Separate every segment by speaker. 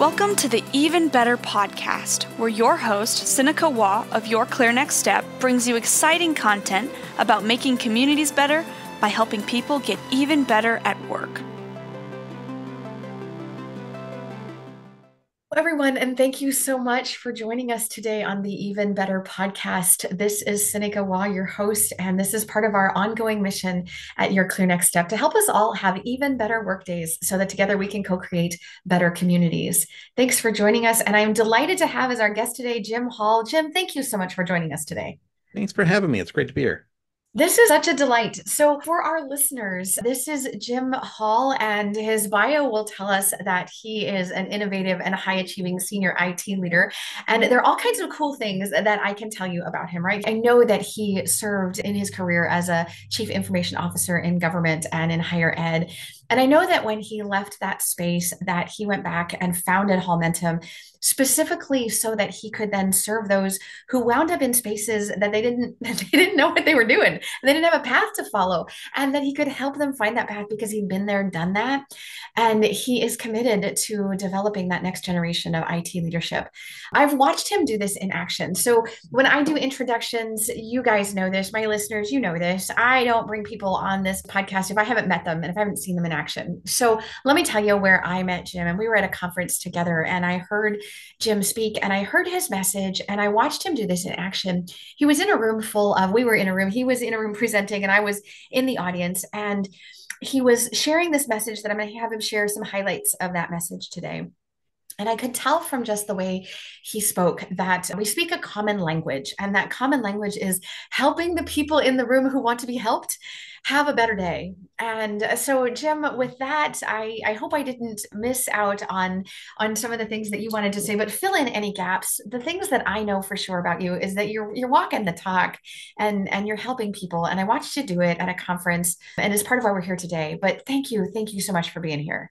Speaker 1: Welcome to the Even Better podcast, where your host, Sinikka Waugh of Your Clear Next Step, brings you exciting content about making communities better by helping people get even better at work.
Speaker 2: Hello, everyone, and thank you so much for joining us today on the Even Better podcast. This is Sinikka Waugh, your host, and this is part of our ongoing mission at Your Clear Next Step to help us all have even better work days so that together we can co-create better communities. Thanks for joining us, and I'm delighted to have as our guest today, Jim Hall. Jim, thank you so much for joining us today.
Speaker 3: Thanks for having me. It's great to be here.
Speaker 2: This is such a delight. So, for our listeners, this is Jim Hall, and his bio will tell us that he is an innovative and high achieving senior IT leader. And there are all kinds of cool things that I can tell you about him, right? I know that he served in his career as a chief information officer in government and in higher ed. And I know that when he left that space, that he went back and founded Hallmentum specifically so that he could then serve those who wound up in spaces that they didn't know what they were doing. They didn't have a path to follow, and that he could help them find that path because he'd been there and done that. And he is committed to developing that next generation of IT leadership. I've watched him do this in action. So when I do introductions, you guys know this, my listeners, you know this. I don't bring people on this podcast if I haven't met them and if I haven't seen them in action. So let me tell you where I met Jim, and we were at a conference together, and I heard Jim speak, and I heard his message, and I watched him do this in action. He was in a room full of, we were in a room, he was in a room presenting, and I was in the audience, and he was sharing this message that I'm going to have him share some highlights of that message today. And I could tell from just the way he spoke that we speak a common language, and that common language is helping the people in the room who want to be helped have a better day. And so, Jim, with that, I hope I didn't miss out on some of the things that you wanted to say, but fill in any gaps. The things that I know for sure about you is that you're walking the talk, and you're helping people. And I watched you do it at a conference, and it's part of why we're here today. But thank you so much for being here.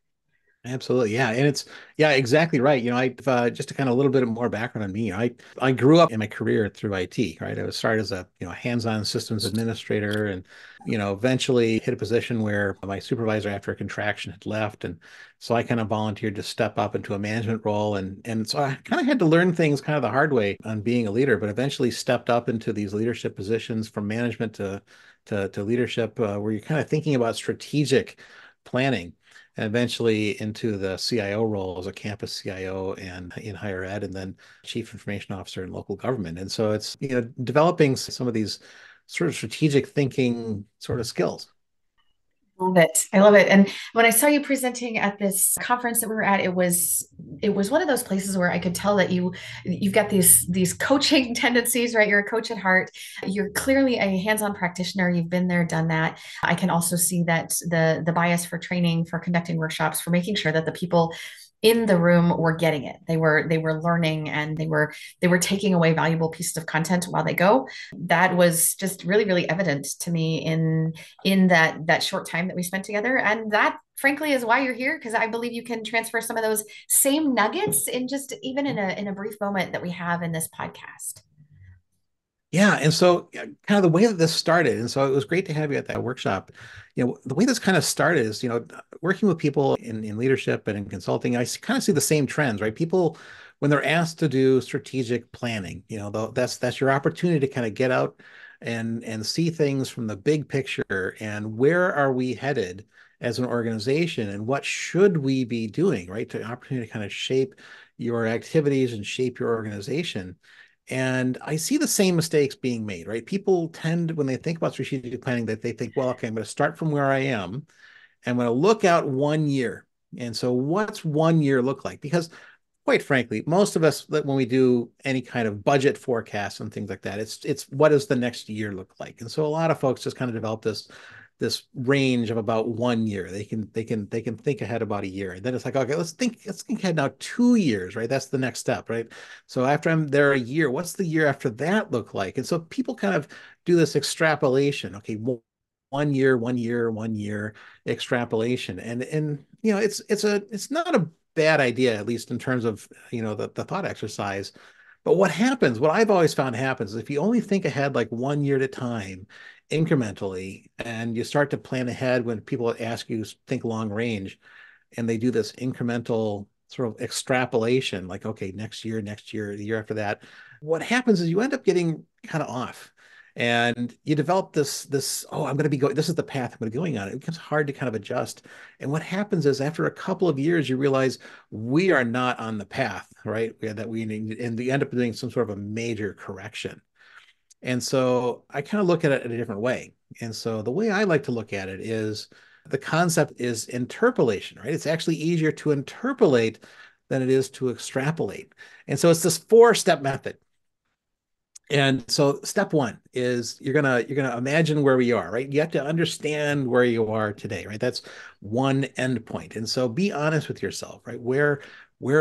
Speaker 3: Absolutely. Yeah. And yeah, exactly right. I've just to kind of a little bit more background on me. I grew up in my career through IT, right? I was started as a, hands-on systems administrator and, eventually hit a position where my supervisor after a contraction had left. And so I kind of volunteered to step up into a management role. And so I kind of had to learn things kind of the hard way on being a leader, but eventually stepped up into these leadership positions from management to leadership, where you're kind of thinking about strategic planning, and eventually into the CIO role as a campus CIO and in higher ed, and then chief information officer in local government. And so it's, developing some of these sort of strategic thinking sort of skills.
Speaker 2: Love it. I love it. And when I saw you presenting at this conference that we were at, it was one of those places where I could tell that you've got these coaching tendencies, right? You're a coach at heart. You're clearly a hands-on practitioner. You've been there, done that. I can also see that the bias for training, for conducting workshops, for making sure that the people in the room were getting it. They were learning, and they were taking away valuable pieces of content while they go. That was just really, really evident to me in that short time that we spent together. And that frankly is why you're here, because I believe you can transfer some of those same nuggets in just even in a brief moment that we have in this podcast.
Speaker 3: Yeah. And so kind of the way that this started, and so it was great to have you at that workshop. The way this kind of started is, working with people in leadership and in consulting, kind of see the same trends, right? People, when they're asked to do strategic planning, that's your opportunity to kind of get out and see things from the big picture, and where are we headed as an organization, and what should we be doing, right? To opportunity to kind of shape your activities and shape your organization. And I see the same mistakes being made, right? People tend, when they think about strategic planning, that they think, well, okay, I'm going to start from where I am. I'm going to look out 1 year. And so what's 1 year look like? Because quite frankly, most of us, when we do any kind of budget forecast and things like that, it's what does the next year look like? And so a lot of folks just kind of develop this range of about 1 year. They can think ahead about a year. And then it's like, okay, let's think ahead now 2 years, right? That's the next step, right? So after I'm there a year, what's the year after that look like? And so people kind of do this extrapolation. Okay, 1 year, 1 year, 1 year extrapolation. And it's not a bad idea, at least in terms of the thought exercise. But what I've always found happens is if you only think ahead like 1 year at a time, incrementally, and you start to plan ahead when people ask you to think long range, and they do this incremental sort of extrapolation, like, okay, next year, the year after that, what happens is you end up getting kind of off. And you develop this, oh, I'm going to be going, this is the path I'm going to be going on. It becomes hard to kind of adjust. And what happens is after a couple of years, you realize we are not on the path, right? That we need, and we end up doing some sort of a major correction. And so I kind of look at it in a different way. And so the way I like to look at it is the concept is interpolation, right? It's actually easier to interpolate than it is to extrapolate. And so it's this four-step method. And so step one is you're gonna imagine where we are, right? You have to understand where you are today, right? That's one endpoint. And so be honest with yourself, right? Where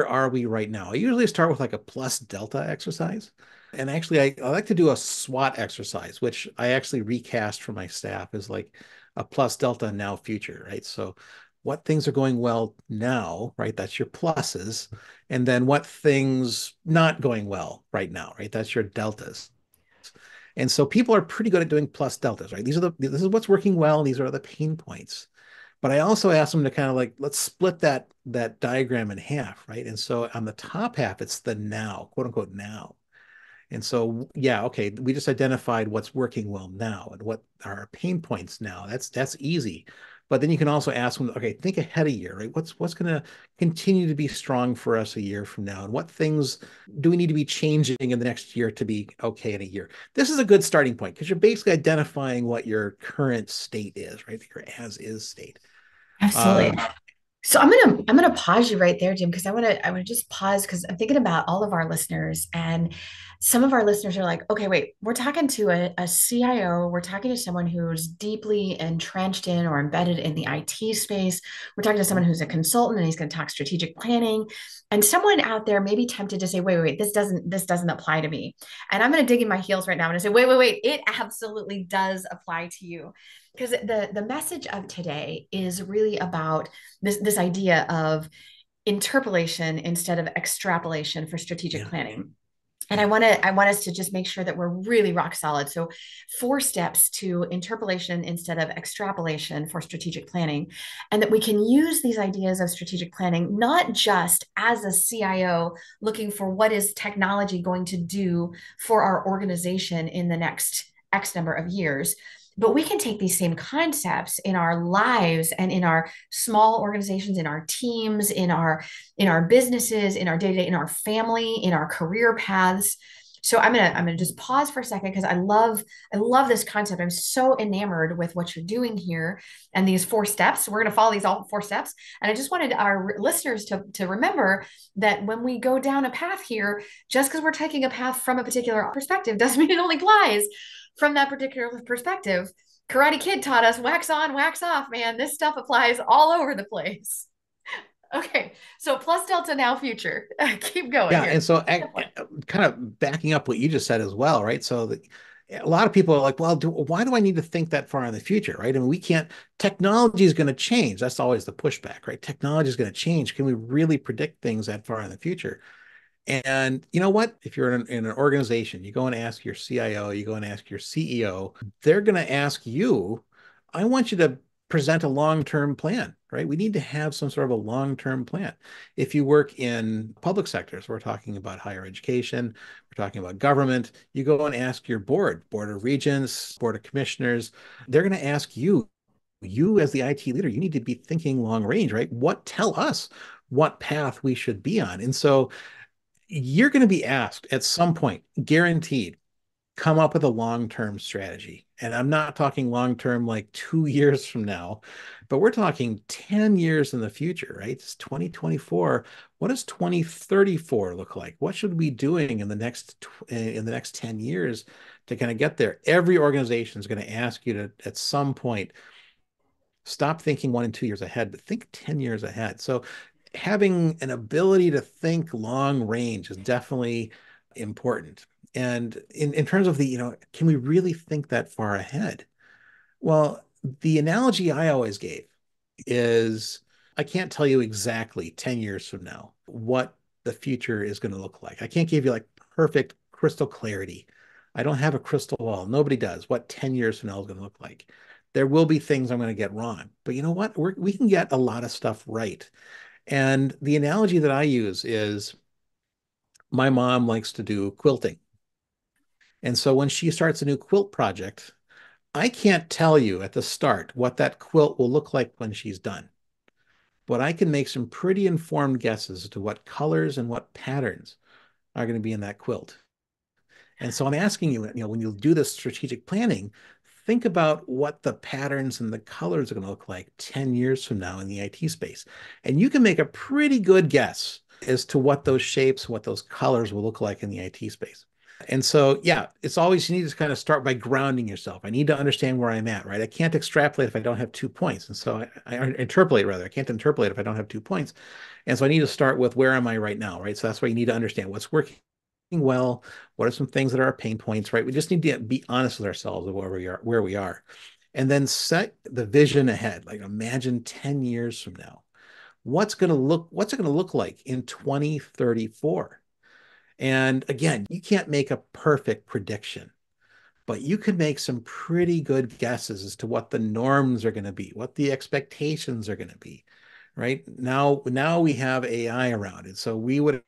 Speaker 3: are we right now? I usually start with like a plus delta exercise. And actually I like to do a SWOT exercise, which I actually recast for my staff as like a plus delta now future, right? So what things are going well now, right? That's your pluses. And then what things not going well right now, right? That's your deltas. And so people are pretty good at doing plus deltas, right? This is what's working well. These are the pain points. But I also ask them to kind of like, let's split that diagram in half, right? And so on the top half, it's the now, quote unquote now. And so, yeah, okay, we just identified what's working well now and what are our pain points now. That's easy. But then you can also ask them, okay, think ahead a year, right? What's going to continue to be strong for us a year from now? And what things do we need to be changing in the next year to be okay in a year? This is a good starting point because you're basically identifying what your current state is, right? Your as is state.
Speaker 2: Absolutely.
Speaker 3: Um,
Speaker 2: So I'm gonna pause you right there, Jim, because I want to just pause because I'm thinking about all of our listeners, and some of our listeners are like, okay, wait, we're talking to a CIO, we're talking to someone who's deeply entrenched in or embedded in the IT space, we're talking to someone who's a consultant and he's going to talk strategic planning, and someone out there may be tempted to say, wait, this doesn't apply to me, and I'm going to dig in my heels right now and say, wait, it absolutely does apply to you, because the message of today is really about this idea of interpolation instead of extrapolation for strategic
Speaker 3: yeah,
Speaker 2: planning. And
Speaker 3: yeah.
Speaker 2: I want us to just make sure that we're really rock solid. So 4 steps to interpolation instead of extrapolation for strategic planning, and that we can use these ideas of strategic planning not just as a CIO looking for what is technology going to do for our organization in the next X number of years, but we can take these same concepts in our lives and in our small organizations, in our teams, in our businesses, in our day-to-day, in our family, in our career paths. So I'm gonna just pause for a second because I love this concept. I'm so enamored with what you're doing here and these 4 steps. We're gonna follow these all 4 steps. And I just wanted our listeners to remember that when we go down a path here, just because we're taking a path from a particular perspective doesn't mean it only applies from that particular perspective. Karate Kid taught us wax on, wax off, man. This stuff applies all over the place. Okay, so plus delta now future. Keep going
Speaker 3: Yeah,
Speaker 2: here.
Speaker 3: and so kind of backing up what you just said as well, right? So a lot of people are like, well, why do I need to think that far in the future, right? I mean, we can't, technology is going to change. That's always the pushback, right? Technology is going to change. Can we really predict things that far in the future? And you know what? If you're in an organization, you go and ask your CIO, you go and ask your CEO, they're going to ask you, I want you to present a long-term plan, right? We need to have some sort of a long-term plan. If you work in public sectors, we're talking about higher education, we're talking about government, you go and ask your board of regents, board of commissioners, they're going to ask you as the IT leader, you need to be thinking long range, right? Tell us what path we should be on. And so you're going to be asked at some point, guaranteed, come up with a long-term strategy. And I'm not talking long-term like 2 years from now, but we're talking 10 years in the future, right? It's 2024. What does 2034 look like? What should we be doing in the next 10 years to kind of get there? Every organization is going to ask you to, at some point, stop thinking 1 and 2 years ahead, but think 10 years ahead. So having an ability to think long range is definitely important. And in terms of can we really think that far ahead? Well, the analogy I always gave is I can't tell you exactly 10 years from now what the future is going to look like. I can't give you like perfect crystal clarity. I don't have a crystal ball. Nobody does what 10 years from now is going to look like. There will be things I'm going to get wrong, but you know what? We can get a lot of stuff right. And the analogy that I use is my mom likes to do quilting. And so when she starts a new quilt project, I can't tell you at the start what that quilt will look like when she's done, but I can make some pretty informed guesses as to what colors and what patterns are going to be in that quilt. And so I'm asking you, when you do this strategic planning, think about what the patterns and the colors are going to look like 10 years from now in the IT space. And you can make a pretty good guess as to what those shapes, what those colors will look like in the IT space. And so, yeah, it's always, you need to kind of start by grounding yourself. I need to understand where I'm at, right? I can't extrapolate if I don't have 2 points. And so I interpolate rather. I can't interpolate if I don't have 2 points. And so I need to start with where am I right now, right? So that's why you need to understand what's working well, what are some things that are our pain points, right? We just need to be honest with ourselves of where we are. And then set the vision ahead. Like imagine 10 years from now. What's it going to look like in 2034? And again, you can't make a perfect prediction, but you can make some pretty good guesses as to what the norms are going to be, what the expectations are going to be, right? Now we have AI around it. So we would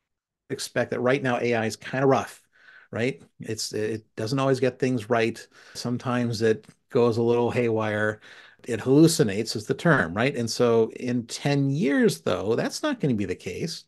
Speaker 3: expect that right now AI is kind of rough, right? It doesn't always get things right. Sometimes it goes a little haywire. It hallucinates is the term, right? And so in 10 years, though, that's not going to be the case.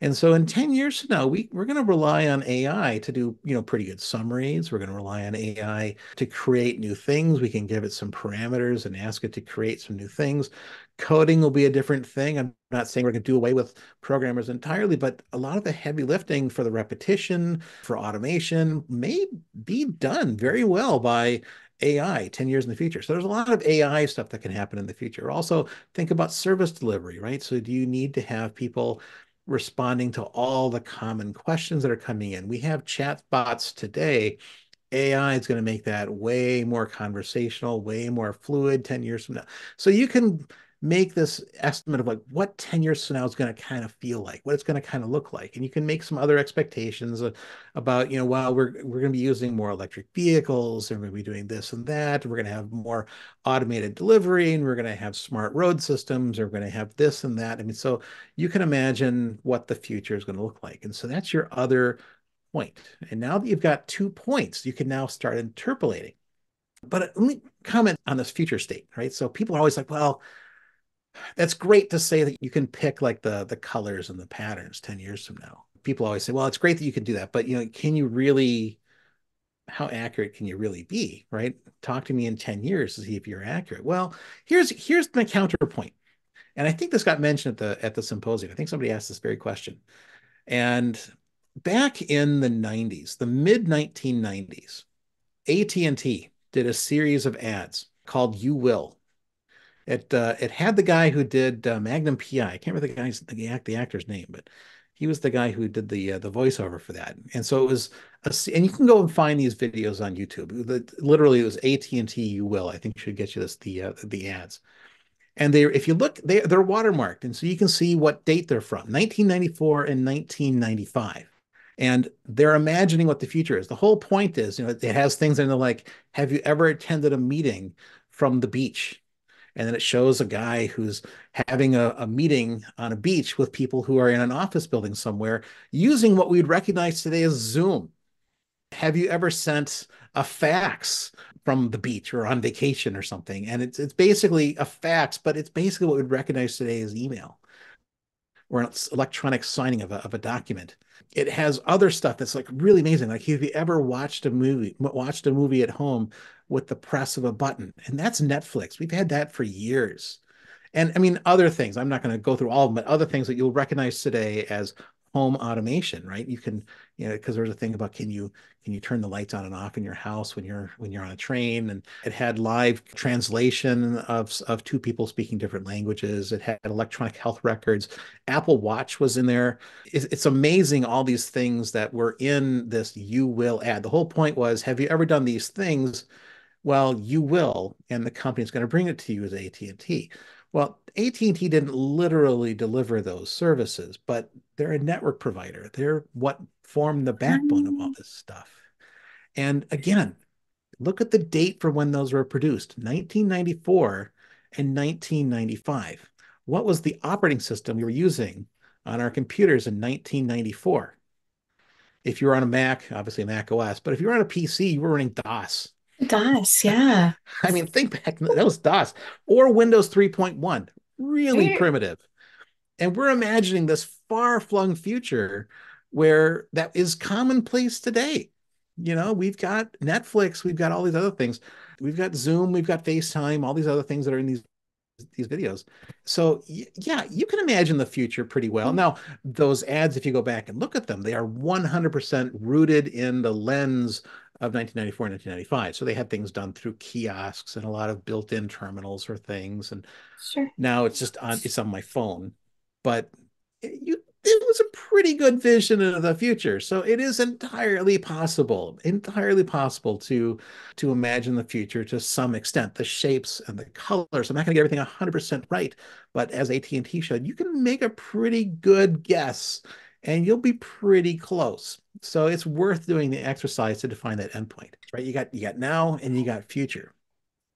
Speaker 3: And so in 10 years from now, we're going to rely on AI to do, pretty good summaries. We're going to rely on AI to create new things. We can give it some parameters and ask it to create some new things. Coding will be a different thing. I'm not saying we're going to do away with programmers entirely, but a lot of the heavy lifting for the repetition, for automation may be done very well by AI 10 years in the future. So there's a lot of AI stuff that can happen in the future. Also, think about service delivery, right? So do you need to have people responding to all the common questions that are coming in? We have chat bots today. AI is going to make that way more conversational, way more fluid 10 years from now. So you can make this estimate of like what 10 years from now is going to kind of feel like, what it's going to kind of look like. And you can make some other expectations about, well, we're going to be using more electric vehicles and we're going to be doing this and that. We're going to have more automated delivery and we're going to have smart road systems or we're going to have this and that. I mean, so you can imagine what the future is going to look like. And so that's your other point. And now that you've got 2 points, you can now start interpolating. But let me comment on this future state, right? So people are always like, well, that's great to say that you can pick like the colors and the patterns 10 years from now. People always say, well, it's great that you can do that, but can you really, how accurate can you really be, right? Talk to me in 10 years to see if you're accurate. Well, here's my counterpoint. And I think this got mentioned at the symposium. I think somebody asked this very question. And back in the 90s, the mid 1990s, AT&T did a series of ads called You Will. It had the guy who did Magnum PI. I can't remember the actor's name, but he was the guy who did the voiceover for that. And so it was and you can go and find these videos on YouTube. Literally, it was AT&T You Will. I think should get you the ads. And if you look, they're watermarked, and so you can see what date they're from, 1994 and 1995. And they're imagining what the future is. The whole point is, it has things in there like, have you ever attended a meeting from the beach? And then it shows a guy who's having a meeting on a beach with people who are in an office building somewhere using what we'd recognize today as Zoom. Have you ever sent a fax from the beach or on vacation or something? And it's basically a fax, but it's basically what we'd recognize today as email or an electronic signing of a document. It has other stuff that's like really amazing. Like, have you ever watched a movie at home with the press of a button? And that's Netflix. We've had that for years. And I mean, other things, I'm not going to go through all of them, but other things that you'll recognize today as home automation, right? You can, because there's a thing about can you turn the lights on and off in your house when you're on a train? And it had live translation of two people speaking different languages. It had electronic health records. Apple Watch was in there. It's amazing all these things that were in this You Will ad. The whole point was, have you ever done these things? Well, you will, and the company's going to bring it to you as AT&T. Well, AT&T didn't literally deliver those services, but they're a network provider. They're what form the backbone of all this stuff. And again, look at the date for when those were produced, 1994 and 1995. what was the operating system we were using on our computers in 1994? If you were on a Mac, obviously Mac OS, but if you were on a PC, you were running DOS.
Speaker 2: It does, yeah.
Speaker 3: I mean, think back, that was DOS or Windows 3.1, really
Speaker 2: Right.
Speaker 3: primitive. And we're imagining this far-flung future where that is commonplace today. We've got Netflix, we've got all these other things. We've got Zoom, we've got FaceTime, all these other things that are in these videos. So yeah, you can imagine the future pretty well. Now, those ads, if you go back and look at them, they are 100% rooted in the lens of 1994 and 1995. So they had things done through kiosks and a lot of built-in terminals or things. And
Speaker 2: Sure.
Speaker 3: now it's on my phone, but it was a pretty good vision of the future. So it is entirely possible to imagine the future to some extent. The shapes and the colors. I'm not going to get everything 100% right, but as AT&T showed, you can make a pretty good guess, and you'll be pretty close. So it's worth doing the exercise to define that endpoint, right? You got now and you got future.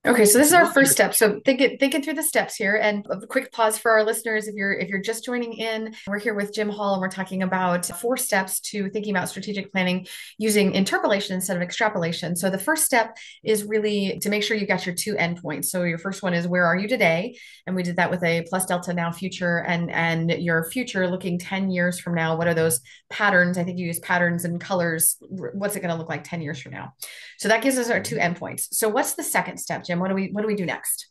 Speaker 2: Okay, so this
Speaker 3: If
Speaker 2: is
Speaker 3: you
Speaker 2: our
Speaker 3: want to
Speaker 2: first step. So thinking through the steps here, and a quick pause for our listeners. If you're just joining in, we're here with Jim Hall, and we're talking about 4 steps to thinking about strategic planning using interpolation instead of extrapolation. So the first step is really to make sure you've got your 2 endpoints. So your first one is where are you today, and we did that with a plus delta now future, and your future looking 10 years from now. What are those patterns? I think you use patterns and colors. What's it going to look like 10 years from now? So that gives us our 2 endpoints. So what's the second step, Jim? What do we do next?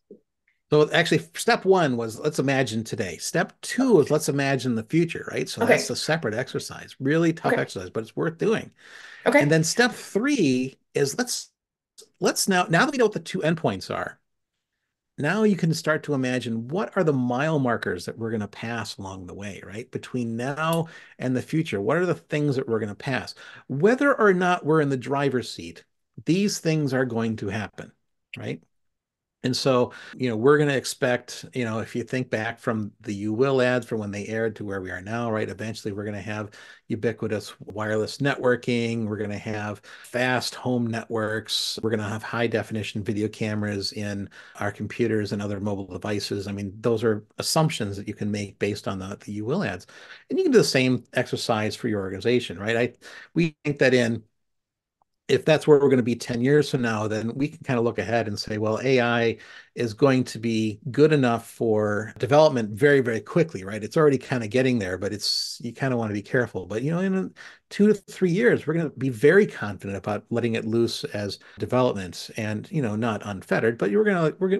Speaker 3: So actually, step one was let's imagine today. Step two is let's imagine the future, right? So that's
Speaker 2: Okay.
Speaker 3: a separate exercise, really tough
Speaker 2: Okay.
Speaker 3: exercise, but it's worth doing. And
Speaker 2: Okay.
Speaker 3: then step three is let's now that we know what the 2 endpoints are, now you can start to imagine what are the mile markers that we're going to pass along the way, right? Between now and the future, what are the things that we're going to pass? Whether or not we're in the driver's seat, these things are going to happen, right? And so, we're going to expect, if you think back from the You Will ads from when they aired to where we are now, right? Eventually, we're going to have ubiquitous wireless networking. We're going to have fast home networks. We're going to have high definition video cameras in our computers and other mobile devices. I mean, those are assumptions that you can make based on the You Will ads. And you can do the same exercise for your organization, right? We think that if that's where we're going to be 10 years from now, then we can kind of look ahead and say, well, AI is going to be good enough for development very, very quickly, right? It's already kind of getting there, but you kind of want to be careful. But, in 2 to 3 years, we're going to be very confident about letting it loose as development and, not unfettered, but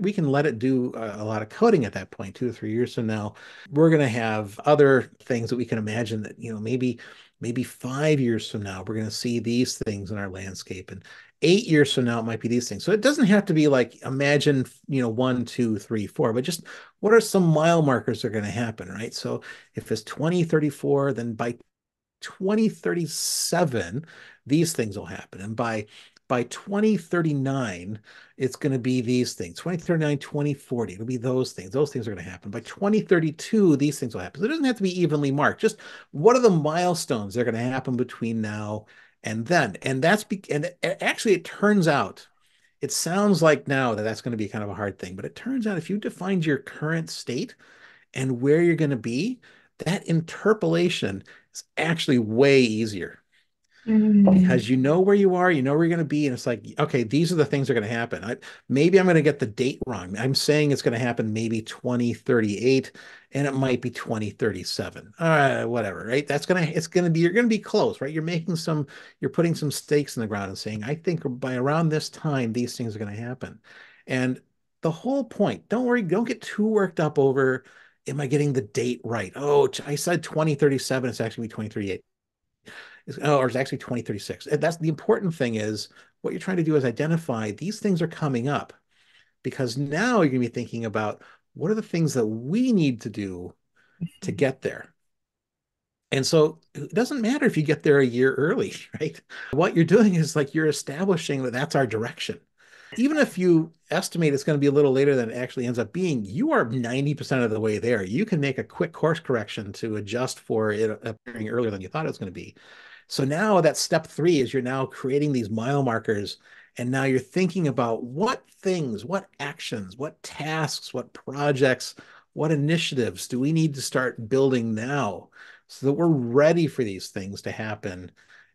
Speaker 3: we can let it do a lot of coding at that point. 2 to 3 years from now, we're going to have other things that we can imagine that, maybe 5 years from now, we're going to see these things in our landscape. And 8 years from now, it might be these things. So it doesn't have to be like imagine, 1, 2, 3, 4, but just what are some mile markers that are going to happen, right? So if it's 2034, then by 2037, these things will happen. And by 2039, it's going to be these things. 2039, 2040, it'll be those things. Those things are going to happen. By 2032, these things will happen. So it doesn't have to be evenly marked. Just what are the milestones that are going to happen between now and then? And actually, it turns out, it sounds like now that that's going to be kind of a hard thing, but it turns out if you defined your current state and where you're going to be, that interpolation is actually way easier
Speaker 2: Mm.
Speaker 3: because you know where you are, you know where you're going to be, and it's like, okay, these are the things that are going to happen. Maybe I'm going to get the date wrong. I'm saying it's going to happen maybe 2038, and it might be 2037. Whatever, right? You're going to be close, right? You're putting some stakes in the ground and saying, I think by around this time, these things are going to happen. And the whole point, don't worry, don't get too worked up over, am I getting the date right? Oh, I said 2037, it's actually 2038 or it's actually 2036. And that's the important thing is what you're trying to do is identify these things are coming up because now you're going to be thinking about what are the things that we need to do to get there. And so it doesn't matter if you get there a year early, right? What you're doing is like you're establishing that that's our direction. Even if you estimate it's going to be a little later than it actually ends up being, you are 90% of the way there. You can make a quick course correction to adjust for it appearing earlier than you thought it was going to be. So now that step three is you're now creating these mile markers. And now you're thinking about what things, what actions, what tasks, what projects, What initiatives do we need to start building now so that we're ready for these things to happen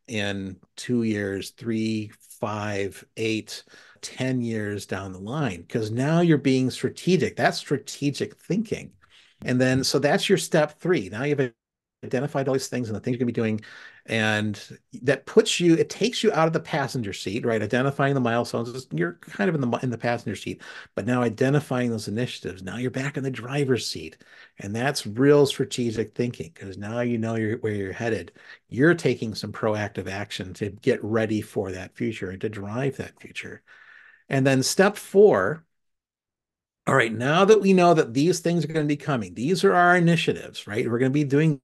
Speaker 3: in 2 years, three, 5, 8, 10 years down the line? Because now you're being strategic. That's strategic thinking. And then, so that's your step three. Now you've identified all these things and the things you're going to be doing. And that puts you, it takes you out of the passenger seat, right? Identifying the milestones, you're kind of in the passenger seat, but now identifying those initiatives, now you're back in the driver's seat. And that's real strategic thinking because now you know where you're headed. You're taking some proactive action to get ready for that future and to drive that future. And then step four, all right, now that we know that these things are going to be coming, these are our initiatives, right? We're going to be doing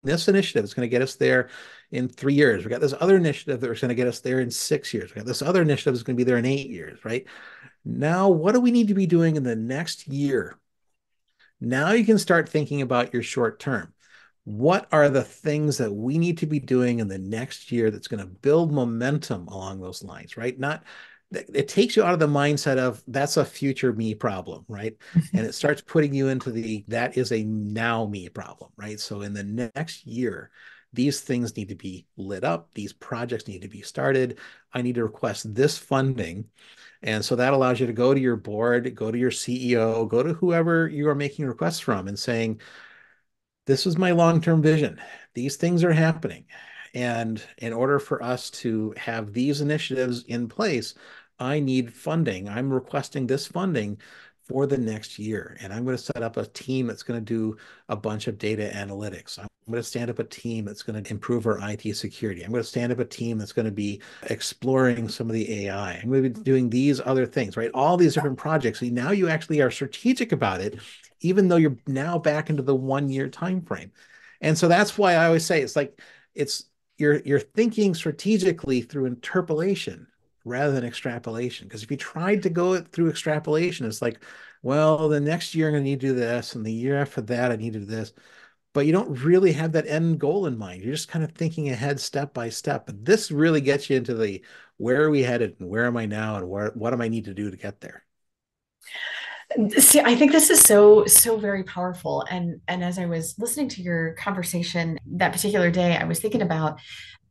Speaker 3: this initiative. It's going to get us there in 3 years. We got this other initiative that's going to get us there in 6 years. We got this other initiative that's going to be there in 8 years, right? Now, what do we need to be doing in the next year? Now you can start thinking about your short term. What are the things that we need to be doing in the next year that's going to build momentum along those lines, right? Not it takes you out of the mindset of that's a future me problem, right? And it starts putting you into that is a now me problem, right? So in the next year, these things need to be lit up. These projects need to be started. I need to request this funding. And so that allows you to go to your board, go to your CEO, go to whoever you are making requests from and saying, this is my long-term vision. These things are happening. And in order for us to have these initiatives in place, I need funding. I'm requesting this funding for the next year. And I'm going to set up a team that's going to do a bunch of data analytics. I'm going to stand up a team that's going to improve our IT security. I'm going to stand up a team that's going to be exploring some of the AI. I'm going to be doing these other things, right? All these different projects. So now you actually are strategic about it, even though you're now back into the 1 year time frame. And so that's why I always say it's like you're thinking strategically through interpolation rather than extrapolation. Because if you tried to go through extrapolation, it's like, well, the next year I'm going to need to do this, and the year after that I need to do this. But you don't really have that end goal in mind. You're just kind of thinking ahead step by step. But this really gets you into the where are we headed and where am I now and what do I need to do to get there?
Speaker 2: See, I think this is so very powerful. And as I was listening to your conversation that particular day, I was thinking about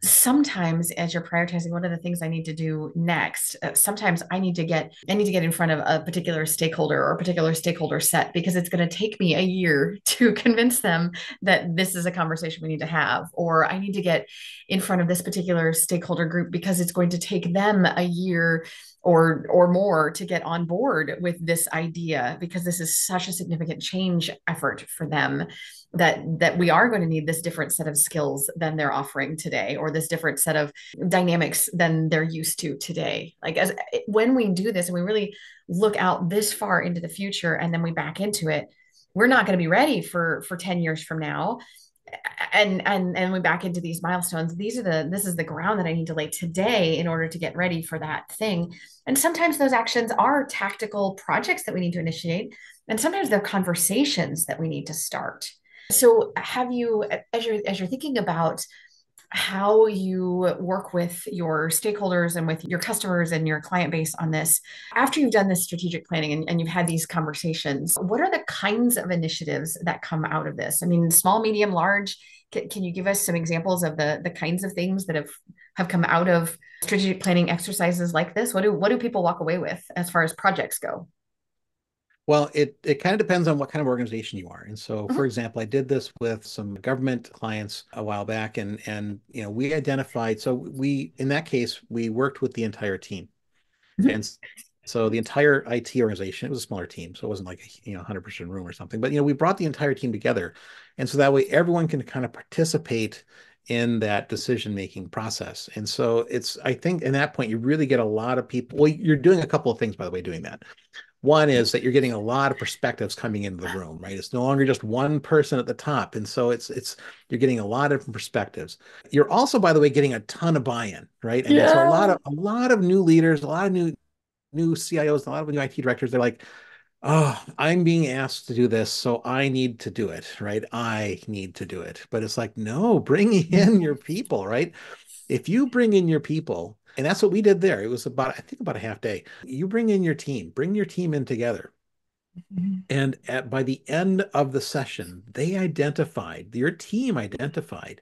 Speaker 2: sometimes as you're prioritizing what are the things I need to do next, sometimes I need to get in front of a particular stakeholder or a particular stakeholder set because it's going to take me a year to convince them that this is a conversation we need to have, or I need to get in front of this particular stakeholder group because it's going to take them a year or more to get on board with this idea because this is such a significant change effort for them that we are going to need this different set of skills than they're offering today, or this different set of dynamics than they're used to today. Like as when we do this and we really look out this far into the future and then we back into it, we're not going to be ready for 10 years from now. And we back into these milestones. This is the ground that I need to lay today in order to get ready for that thing. And sometimes those actions are tactical projects that we need to initiate, and sometimes they're conversations that we need to start. So have you, as you're thinking about how you work with your stakeholders and with your customers and your client base on this, after you've done this strategic planning and you've had these conversations, what are the kinds of initiatives that come out of this? I mean, small, medium, large. Can you give us some examples of the kinds of things that have come out of strategic planning exercises like this? What do people walk away with as far as projects go?
Speaker 3: Well, it kind of depends on what kind of organization you are. And so, for
Speaker 2: Mhm.
Speaker 3: example, I did this with some government clients a while back, and we identified. So we in that case we worked with the entire team,
Speaker 2: Mhm.
Speaker 3: and so the entire IT organization. It was a smaller team, so it wasn't like a 100% room or something. But we brought the entire team together, and so that way everyone can kind of participate in that decision making process. And so I think in that point you really get a lot of people. Well, you're doing a couple of things by the way doing that. One is that you're getting a lot of perspectives coming into the room, right? It's no longer just one person at the top. And so it's you're getting a lot of different perspectives. You're also, by the way, getting a ton of buy-in, right? I mean, so
Speaker 2: Yeah.
Speaker 3: a lot of new leaders, a lot of new CIOs, a lot of new IT directors, they're like, oh, I'm being asked to do this, so I need to do it, right? I need to do it. But it's like, no, bring in your people, right? If you bring in your people, and that's what we did there. It was I think about a half day. You bring in your team, bring your team in together.
Speaker 2: Mhm.
Speaker 3: And by the end of the session, your team identified,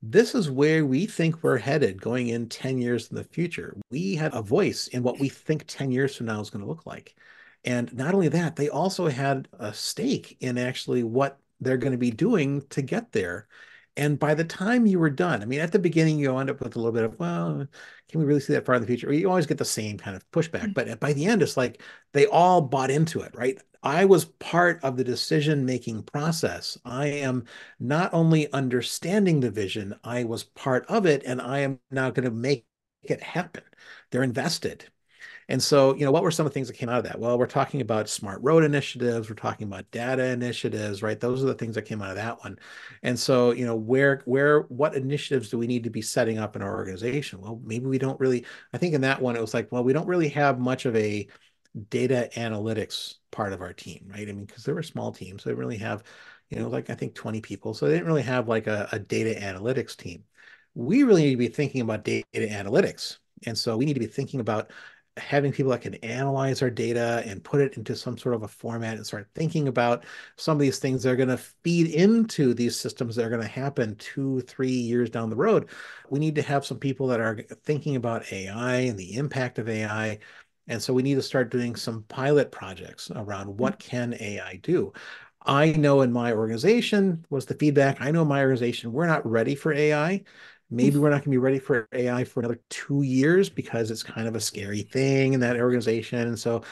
Speaker 3: this is where we think we're headed going in 10 years in the future. We had a voice in what we think 10 years from now is going to look like. And not only that, they also had a stake in actually what they're going to be doing to get there. And by the time you were done, I mean, at the beginning, you end up with a little bit of, well, can we really see that far in the future? Or you always get the same kind of pushback. But by the end, it's like they all bought into it, right? I was part of the decision-making process. I am not only understanding the vision, I was part of it, and I am now going to make it happen. They're invested. And so, what were some of the things that came out of that? Well, we're talking about smart road initiatives, we're talking about data initiatives, right? Those are the things that came out of that one. And so, what initiatives do we need to be setting up in our organization? Well, maybe we don't really, I think in that one, it was like, well, we don't really have much of a data analytics part of our team, right? I mean, because they were small teams, so they really have, like I think 20 people. So they didn't really have like a data analytics team. We really need to be thinking about data analytics. And so we need to be thinking about having people that can analyze our data and put it into some sort of a format and start thinking about some of these things that are going to feed into these systems that are going to happen 2, 3 years down the road. We need to have some people that are thinking about AI and the impact of AI. And so we need to start doing some pilot projects around what can AI do. I know in my organization was the feedback. I know in my organization, we're not ready for AI. Maybe we're not going to be ready for AI for another 2 years because it's kind of a scary thing in that organization. And so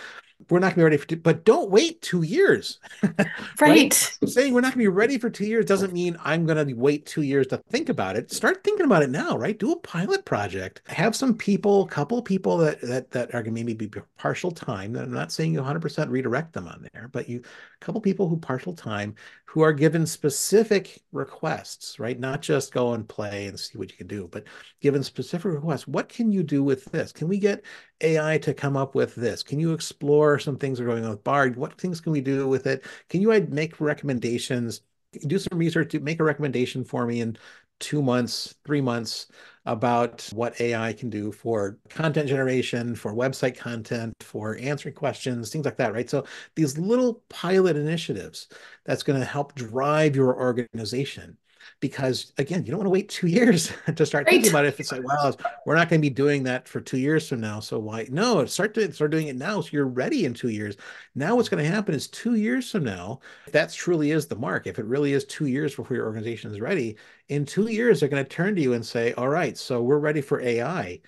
Speaker 3: we're not going to be ready for, but don't wait 2 years, right?
Speaker 2: Right.
Speaker 3: Saying we're not going to be ready for 2 years doesn't mean I'm going to wait 2 years to think about it. Start thinking about it now, right? Do a pilot project. Have some people, couple people that are going to maybe be partial time. I'm not saying you 100% redirect them on there, but a couple people who partial time who are given specific requests, right? Not just go and play and see what you can do, but given specific requests. What can you do with this? Can we get AI to come up with this? Can you explore some things that are going on with Bard? What things can we do with it? Can you make recommendations? Do some research to make a recommendation for me in 2 months, 3 months about what AI can do for content generation, for website content, for answering questions, things like that, right? So these little pilot initiatives that's going to help drive your organization. Because again, you don't want to wait 2 years to start thinking
Speaker 2: Right.
Speaker 3: about it. If it's like, well, we're not going to be doing that for 2 years from now. So why? No, start doing it now. So you're ready in 2 years. Now what's going to happen is 2 years from now, if that truly is the mark, if it really is 2 years before your organization is ready, in 2 years, they're going to turn to you and say, all right, so we're ready for AI.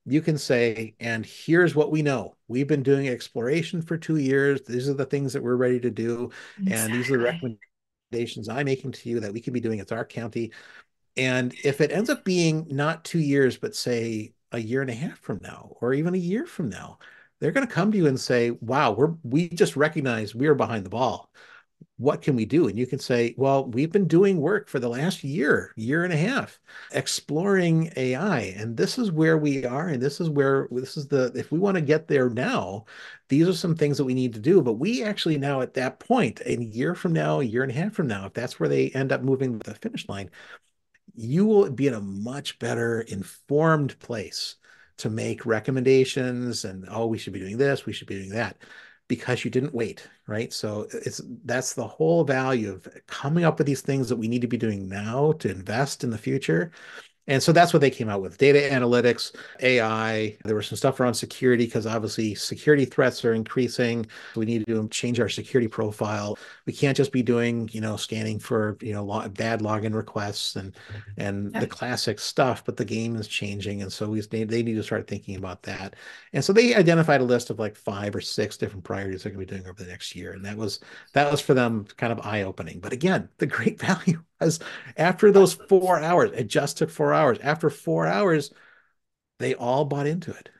Speaker 3: You can say, and here's what we know. We've been doing exploration for 2 years. These are the things that we're ready to do. And these are the
Speaker 2: Exactly.
Speaker 3: recommendations I'm making to you that we can be doing at our county. And if it ends up being not 2 years, but say a year and a half from now, or even a year from now, they're going to come to you and say, wow, we just recognize we are behind the ball. What can we do? And you can say, well, we've been doing work for the last year and a half, exploring AI. And this is where we are. And if we want to get there now, these are some things that we need to do. But we actually now at that point, a year from now, a year and a half from now, if that's where they end up moving the finish line, you will be in a much better informed place to make recommendations and, oh, we should be doing this, we should be doing that, because you didn't wait, right? So that's the whole value of coming up with these things that we need to be doing now to invest in the future. And so that's what they came out with: data analytics, AI. There was some stuff around security because obviously security threats are increasing. We need to change our security profile. We can't just be doing, scanning for, bad login requests and the
Speaker 2: Yep.
Speaker 3: classic stuff, but the game is changing. And so they need to start thinking about that. And so they identified a list of like 5 or 6 different priorities they're going to be doing over the next year. And that was for them kind of eye-opening. But again, the great value was after those 4 hours, it just took 4 hours. After 4 hours, they all bought into it.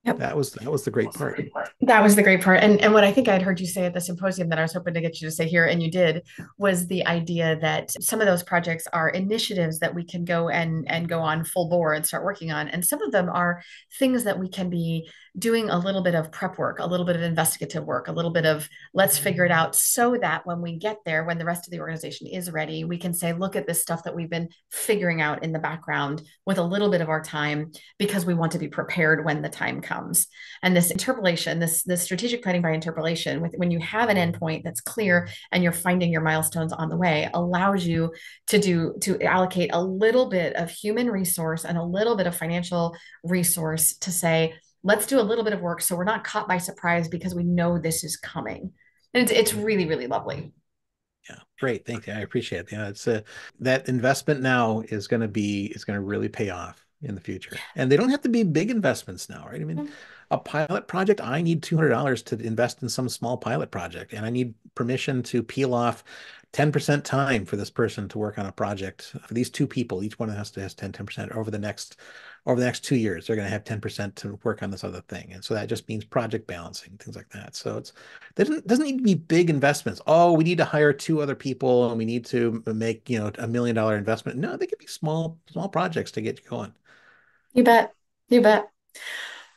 Speaker 2: Yep.
Speaker 3: That was the great part.
Speaker 2: That was the great part. And what I think I'd heard you say at the symposium that I was hoping to get you to say here, and you did, was the idea that some of those projects are initiatives that we can go and go on full bore and start working on. And some of them are things that we can be doing a little bit of prep work, a little bit of investigative work, a little bit of let's figure it out so that when we get there, when the rest of the organization is ready, we can say, look at this stuff that we've been figuring out in the background with a little bit of our time because we want to be prepared when the time comes. And this interpolation, this strategic planning by interpolation, when you have an endpoint that's clear and you're finding your milestones on the way, allows you to allocate a little bit of human resource and a little bit of financial resource to say, let's do a little bit of work so we're not caught by surprise because we know this is coming. And it's really, really lovely.
Speaker 3: Yeah, great. Thank you. I appreciate it. Yeah, it's that investment now is going to really pay off in the future. And they don't have to be big investments now, right? I mean, a pilot project, I need $200 to invest in some small pilot project, and I need permission to peel off 10% time for this person to work on a project. For these two people, each one has 10% over the next 2 years. They're going to have 10% to work on this other thing. And so that just means project balancing, things like that. So it doesn't need to be big investments. Oh, we need to hire 2 other people and we need to make, $1 million investment. No, they could be small projects to get you going.
Speaker 2: You bet. You bet.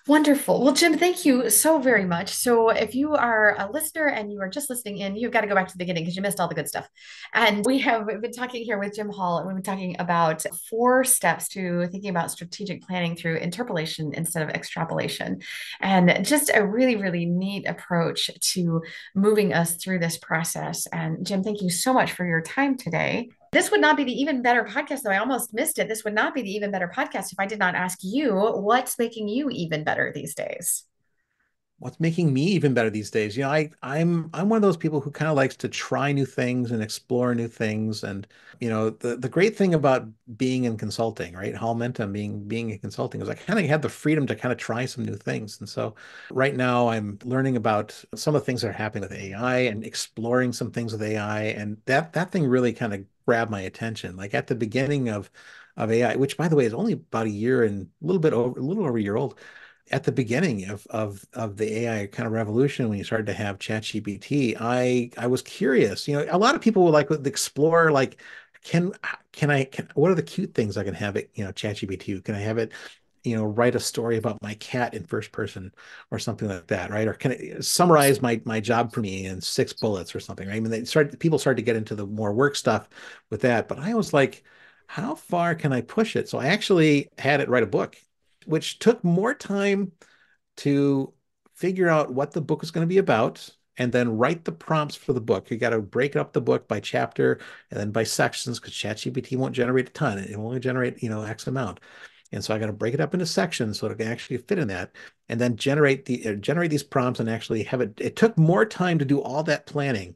Speaker 2: Wonderful. Well, Jim, thank you so very much. So, if you are a listener and you are just listening in, you've got to go back to the beginning because you missed all the good stuff. And we have been talking here with Jim Hall, and we've been talking about 4 steps to thinking about strategic planning through interpolation instead of extrapolation. And just a really, really neat approach to moving us through this process. And, Jim, thank you so much for your time today. This would not be the Even Better podcast, though. I almost missed it. This would not be the Even Better podcast if I did not ask you what's making you even better these days.
Speaker 3: What's making me even better these days? I'm one of those people who kind of likes to try new things and explore new things. And the great thing about being in consulting, right? Hallmentum being in consulting is I kind of had the freedom to kind of try some new things. And so right now I'm learning about some of the things that are happening with AI and exploring some things with AI. And that thing really kind of grabbed my attention. Like at the beginning of AI, which by the way is only about a year and a little over a year old. At the beginning of the AI kind of revolution, when you started to have ChatGPT, I was curious. A lot of people would explore, like, can what are the cute things I can have it, ChatGPT? Can I have it, write a story about my cat in first person or something like that, right? Or can it summarize my job for me in 6 bullets or something, right? I mean, people started to get into the more work stuff with that, but I was like, how far can I push it? So I actually had it write a book, which took more time to figure out what the book was going to be about and then write the prompts for the book. You got to break up the book by chapter and then by sections because ChatGPT won't generate a ton. It will only generate, X amount. And so I got to break it up into sections so it can actually fit in that and then generate these prompts and actually have it. It took more time to do all that planning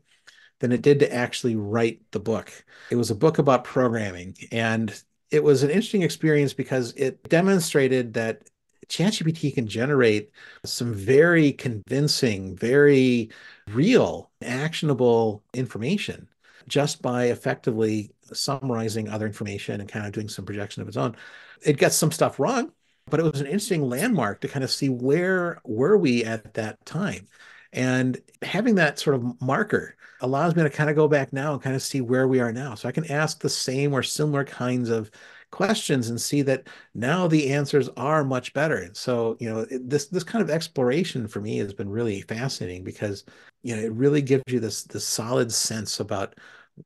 Speaker 3: than it did to actually write the book. It was a book about programming, and it was an interesting experience because it demonstrated that ChatGPT can generate some very convincing, very real, actionable information just by effectively summarizing other information and kind of doing some projection of its own. It got some stuff wrong, but it was an interesting landmark to kind of see where were we at that time. And having that sort of marker allows me to kind of go back now and kind of see where we are now. So I can ask the same or similar kinds of questions and see that now the answers are much better. And so, this kind of exploration for me has been really fascinating because, it really gives you this solid sense about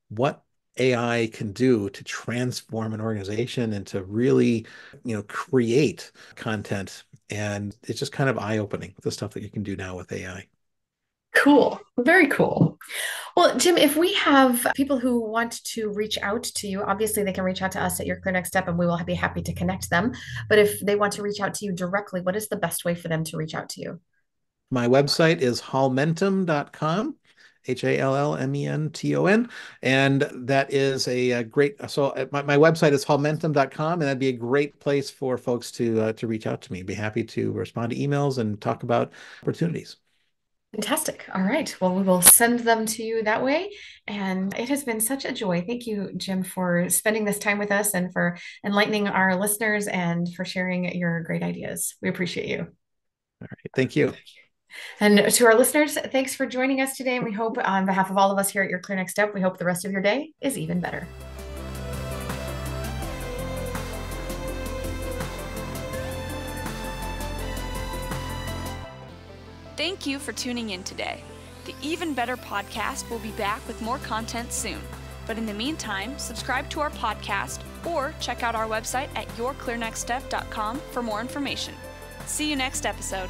Speaker 3: what AI can do to transform an organization and to really, create content. And it's just kind of eye-opening, the stuff that you can do now with AI.
Speaker 2: Cool. Very cool. Well, Jim, if we have people who want to reach out to you, obviously they can reach out to us at Your Clear Next Step and we will be happy to connect them. But if they want to reach out to you directly, what is the best way for them to reach out to you?
Speaker 3: My website is hallmentum.com, Hallmenton. And that is a great, so my website is hallmentum.com, and that'd be a great place for folks to reach out to me. Be happy to respond to emails and talk about opportunities.
Speaker 2: Fantastic. All right. Well, we will send them to you that way. And it has been such a joy. Thank you, Jim, for spending this time with us and for enlightening our listeners and for sharing your great ideas. We appreciate you.
Speaker 3: All right. Thank you.
Speaker 2: And to our listeners, thanks for joining us today. And we hope, on behalf of all of us here at Your Clear Next Step, we hope the rest of your day is even better.
Speaker 1: Thank you for tuning in today. The Even Better podcast will be back with more content soon. But in the meantime, subscribe to our podcast or check out our website at yourclearnextstep.com for more information. See you next episode.